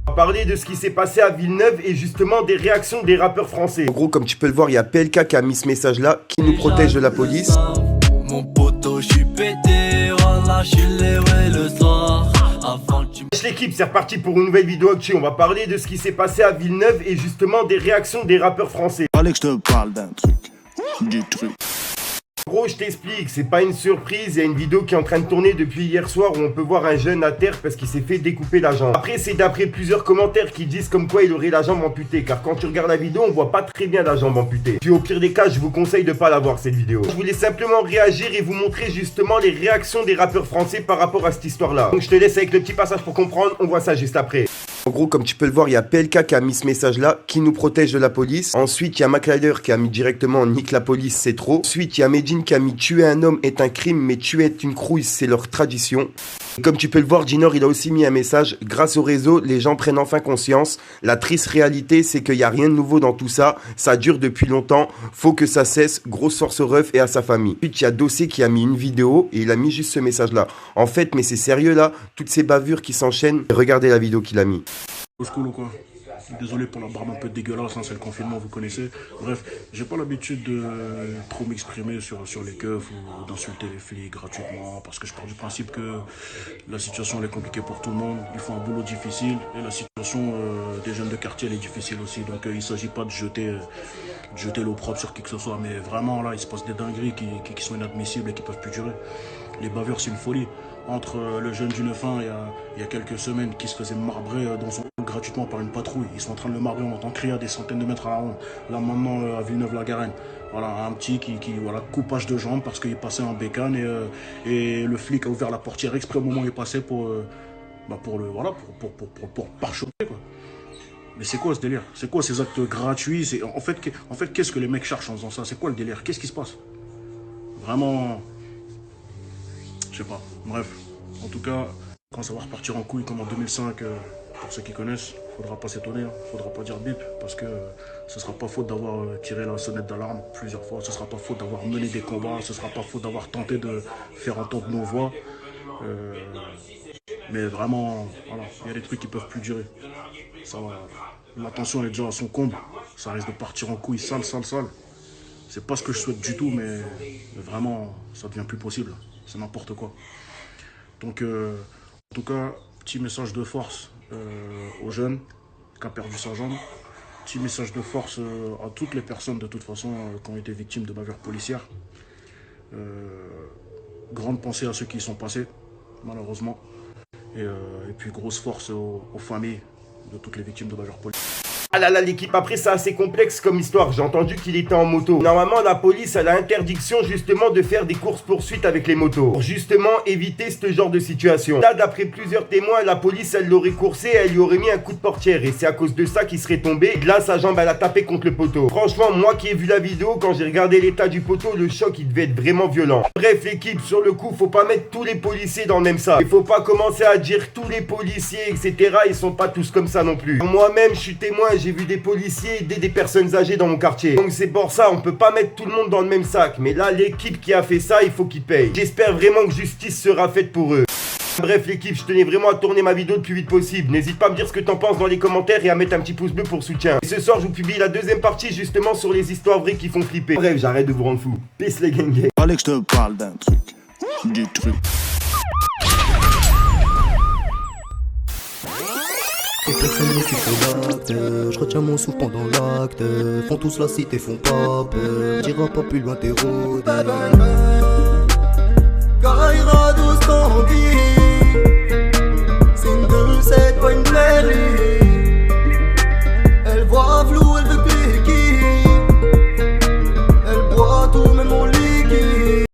On va parler de ce qui s'est passé à Villeneuve et justement des réactions des rappeurs français. En gros, comme tu peux le voir, il y a PLK qui a mis ce message-là, qui nous protège de la police. Mon poteau, je suis pété, voilà, je suis levé le soir. Avant que tu Wesh l'équipe, c'est reparti pour une nouvelle vidéo actu. On va parler de ce qui s'est passé à Villeneuve et justement des réactions des rappeurs français. Fallait que je te parle d'un truc. Gros, je t'explique, c'est pas une surprise, il y a une vidéo qui est en train de tourner depuis hier soir où on peut voir un jeune à terre parce qu'il s'est fait découper la jambe. Après, c'est d'après plusieurs commentaires qui disent comme quoi il aurait la jambe amputée, car quand tu regardes la vidéo, on voit pas très bien la jambe amputée. Puis au pire des cas, je vous conseille de pas la voir cette vidéo. Je voulais simplement réagir et vous montrer justement les réactions des rappeurs français par rapport à cette histoire-là. Donc je te laisse avec le petit passage pour comprendre, on voit ça juste après. En gros, comme tu peux le voir, il y a PLK qui a mis ce message-là, qui nous protège de la police. Ensuite, il y a McLider qui a mis directement nique la police, c'est trop. Ensuite, il y a Medine qui a mis tuer un homme est un crime, mais tuer une crouille, c'est leur tradition. Et comme tu peux le voir, Ginor, il a aussi mis un message. Grâce au réseau, les gens prennent enfin conscience. La triste réalité, c'est qu'il n'y a rien de nouveau dans tout ça. Ça dure depuis longtemps. Faut que ça cesse. Grosse force au ref et à sa famille. Ensuite, il y a Dossé qui a mis une vidéo et il a mis juste ce message-là. En fait, mais c'est sérieux là, toutes ces bavures qui s'enchaînent. Regardez la vidéo qu'il a mis. Au school ou quoi? Désolé pour la barbe un peu dégueulasse, hein, c'est le confinement, vous connaissez. Bref, j'ai pas l'habitude de trop m'exprimer sur les keufs ou d'insulter les flics gratuitement, parce que je pars du principe que la situation elle est compliquée pour tout le monde. Ils font un boulot difficile et la situation des jeunes de quartier elle est difficile aussi. Donc il s'agit pas de jeter l'opprobre sur qui que ce soit, mais vraiment là il se passe des dingueries qui sont inadmissibles et qui peuvent plus durer. Les bavures c'est une folie. Entre le jeune du 9-1 il y a quelques semaines qui se faisait marbrer dans son gratuitement par une patrouille. Ils sont en train de le marbrer, on entend crier à des centaines de mètres à la ronde. Là maintenant à Villeneuve-la-Garenne. Voilà, un petit qui voilà, coupage de jambes parce qu'il passait en bécane et le flic a ouvert la portière exprès au moment où il passait pour pare-choquer quoi. Mais c'est quoi ce délire? C'est quoi ces actes gratuits? En fait, qu'est-ce que les mecs cherchent en faisant ça? C'est quoi le délire? Qu'est-ce qui se passe? Vraiment, je sais pas. Bref, en tout cas, quand ça va repartir en couille comme en 2005, pour ceux qui connaissent, faudra pas s'étonner, hein. Faudra pas dire bip, parce que ce sera pas faute d'avoir tiré la sonnette d'alarme plusieurs fois, ce sera pas faute d'avoir mené des combats, ce sera pas faute d'avoir tenté de faire entendre nos voix. Mais vraiment, voilà, il y a des trucs qui peuvent plus durer. Ça va, la tension est déjà à son comble, ça risque de partir en couille sale. C'est pas ce que je souhaite du tout, mais vraiment, ça devient plus possible. C'est n'importe quoi. Donc, en tout cas, petit message de force aux jeunes qui ont perdu sa jambe. Petit message de force à toutes les personnes, de toute façon, qui ont été victimes de bavures policières. Grande pensée à ceux qui y sont passés, malheureusement. Et puis, grosse force aux familles de toutes les victimes de bavures policières. Ah là là l'équipe, après c'est assez complexe comme histoire, j'ai entendu qu'il était en moto. Normalement la police elle a interdiction justement de faire des courses poursuites avec les motos, pour justement éviter ce genre de situation. Là d'après plusieurs témoins, la police elle l'aurait coursé et elle lui aurait mis un coup de portière et c'est à cause de ça qu'il serait tombé. Et là sa jambe elle a tapé contre le poteau. Franchement moi qui ai vu la vidéo, quand j'ai regardé l'état du poteau, le choc il devait être vraiment violent. Bref l'équipe, sur le coup faut pas mettre tous les policiers dans le même sac. Il faut pas commencer à dire tous les policiers etc, ils sont pas tous comme ça non plus. Moi-même je suis témoin, j'ai vu des policiers aider des personnes âgées dans mon quartier. Donc c'est pour ça, on peut pas mettre tout le monde dans le même sac. Mais là, l'équipe qui a fait ça, il faut qu'ils payent. J'espère vraiment que justice sera faite pour eux. Bref l'équipe, je tenais vraiment à tourner ma vidéo le plus vite possible. N'hésite pas à me dire ce que t'en penses dans les commentaires et à mettre un petit pouce bleu pour soutien. Et ce soir, je vous publie la deuxième partie justement sur les histoires vraies qui font flipper. Bref, j'arrête de vous rendre fou. Peace les gang. Fallait que je te parle d'un truc. Les personnes qui font l'acte, je retiens mon souffle pendant l'acte. Font tous la cité, font pas peur. T'iras pas plus loin, t'es rodé.